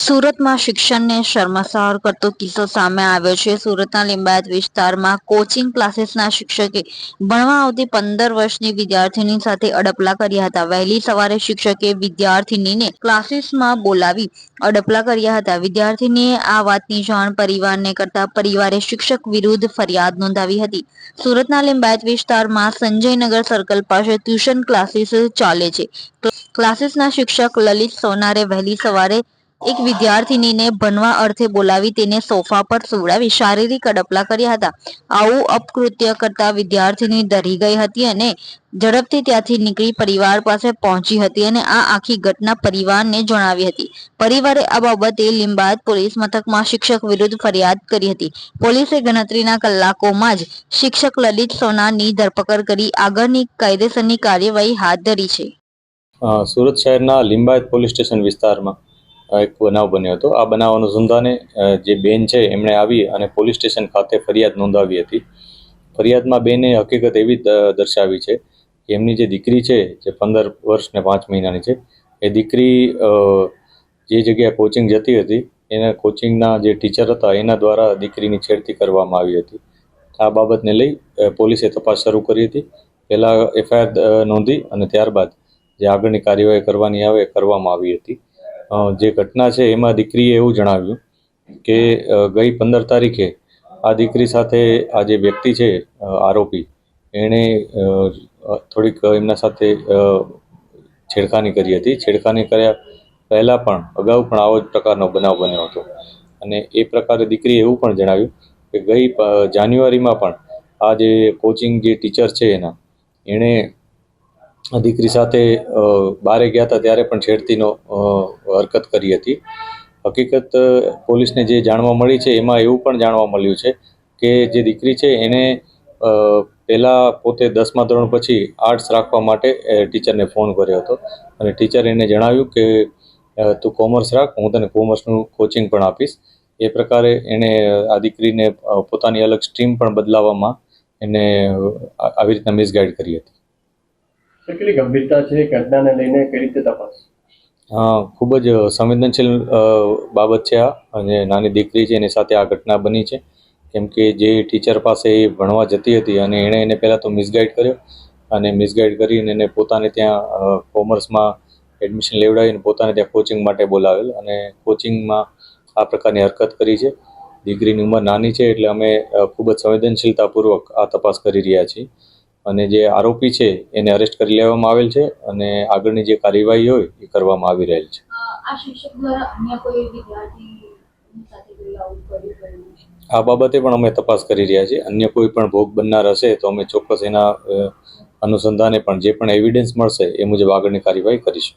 સુરતમાં શિક્ષણને શર્મસાર કરતો કિસ્સો સામે આવ્યો છે। સુરતના લિંબાયત વિસ્તારમાં કોચિંગ ક્લાસીસના શિક્ષકે ભણવા આવતી 15 વર્ષની વિદ્યાર્થીની સાથે અડપલા કર્યા હતા। વહેલી સવારે શિક્ષકે વિદ્યાર્થીનીને ક્લાસીસમાં બોલાવી અડપલા કર્યા હતા। વિદ્યાર્થીનીએ આ વાતની જાણ પરિવારને કરતા પરિવારે શિક્ષક વિરુદ્ધ ફરિયાદ નોંધાવી હતી। સુરતના લિંબાયત વિસ્તારમાં સંજયનગર સર્કલ પાસે ટ્યુશન ક્લાસીસ ચાલે છે। ક્લાસીસના શિક્ષક લલિત સોનારે વહેલી સવારે એક વિદ્યાર્થીનીને ભણવા અર્થે બોલાવી તેને સોફા પર સુવડાવી શારીરિક અડપલા કર્યા હતા। આવું અપકૃત્ય કરતા વિદ્યાર્થીની ડરી ગઈ હતી અને ઝડપથી ત્યાંથી નીકળી પરિવાર પાસે પહોંચી હતી અને આ આખી ઘટના પરિવારને જણાવી હતી। પરિવારે આ બાબતે લિંબાયત પોલીસ મથકમાં શિક્ષક વિરુદ્ધ ફરિયાદ કરી હતી। પોલીસે ગણતરીના કલાકોમાં જ શિક્ષક લલિત સોનારની ધરપકડ કરી આગળની કાયદેસરની કાર્યવાહી હાથ ધરી છે। સુરત શહેરના લિંબાયત પોલીસ સ્ટેશન વિસ્તારમાં એક બનાવ બન્યો હતો। આ બનાવ અનુસંધાને જે બેન છે એમણે આવી અને પોલીસ સ્ટેશન ખાતે ફરિયાદ નોંધાવી હતી। ફરિયાદમાં બેને હકીકત એવી દર્શાવી છે કે એમની જે દીકરી છે જે 15 વર્ષ ને 5 મહિનાની છે, એ દીકરી જે જગ્યાએ કોચિંગ જતી હતી એના કોચિંગના જે ટીચર હતા એના દ્વારા દીકરીની છેડતી કરવામાં આવી હતી। આ બાબતને લઈ પોલીસે તપાસ શરૂ કરી હતી। પહેલાં FIR નોંધી અને ત્યારબાદ જે આગળની કાર્યવાહી કરવાની આવે કરવામાં આવી હતી। જે ઘટના છે એમાં દીકરીએ એવું જણાવ્યું કે ગઈ 15 તારીખે આ દીકરી સાથે આ જે વ્યક્તિ છે આરોપી એણે થોડીક એમના સાથે છેડખાની કરી હતી। છેડખાની કર્યા પહેલાં પણ અગાઉ પણ આવો જ પ્રકારનો બનાવ બન્યો હતો અને એ પ્રકારે દીકરીએ એવું પણ જણાવ્યું કે ગઈ જાન્યુઆરીમાં પણ આ જે કોચિંગ જે ટીચર છે એણે દીકરી સાથે બહારે ગયા હતા ત્યારે પણ છેડતીનો હરકત કરી હતી। હકીકત પોલીસને જે જાણવા મળી છે એમાં એવું પણ જાણવા મળ્યું છે કે જે દીકરી છે એને પહેલાં પોતે 10મા ધોરણ પછી આર્ટ્સ રાખવા માટે ટીચરને ફોન કર્યો હતો અને ટીચરે એને જણાવ્યું કે તું કોમર્સ રાખ, હું તને કોમર્સનું કોચિંગ પણ આપીશ। એ પ્રકારે એણે આ દીકરીને પોતાની અલગ સ્ટ્રીમ પણ બદલાવવામાં એને આવી રીતના મિસગાઈડ કરી હતી। કેટલી ગંભીરતા છે ઘટનાને લઈને, કઈ રીતે તપાસ? ખૂબ જ સંવેદનશીલ બાબત છે આ, અને નાની દીકરી છે એની સાથે આ ઘટના બની છે। કેમ કે જે ટીચર પાસે એ ભણવા જતી હતી અને એણે એને પહેલાં તો મિસગાઈડ કર્યો અને મિસગાઈડ કરીને એને પોતાને ત્યાં કોમર્સમાં એડમિશન લેવડાવીને પોતાને ત્યાં કોચિંગ માટે બોલાવેલ અને કોચિંગમાં આ પ્રકારની હરકત કરી છે। દીકરીની ઉંમર નાની છે એટલે અમે ખૂબ જ સંવેદનશીલતાપૂર્વક આ તપાસ કરી રહ્યા છીએ અને જે આરોપી છે એને અરેસ્ટ કરી લેવામાં આવેલ છે અને આગળની જે કાર્યવાહી હોય એ કરવામાં આવી રહેલ છે। આ બાબતે પણ અમે તપાસ કરી રહ્યા છીએ। અન્ય કોઈ પણ ભોગ બનનાર હશે તો અમે ચોક્કસ એના અનુસંધાને પણ જે પણ એવિડન્સ મળશે એ મુજબ આગળની કાર્યવાહી કરીશું।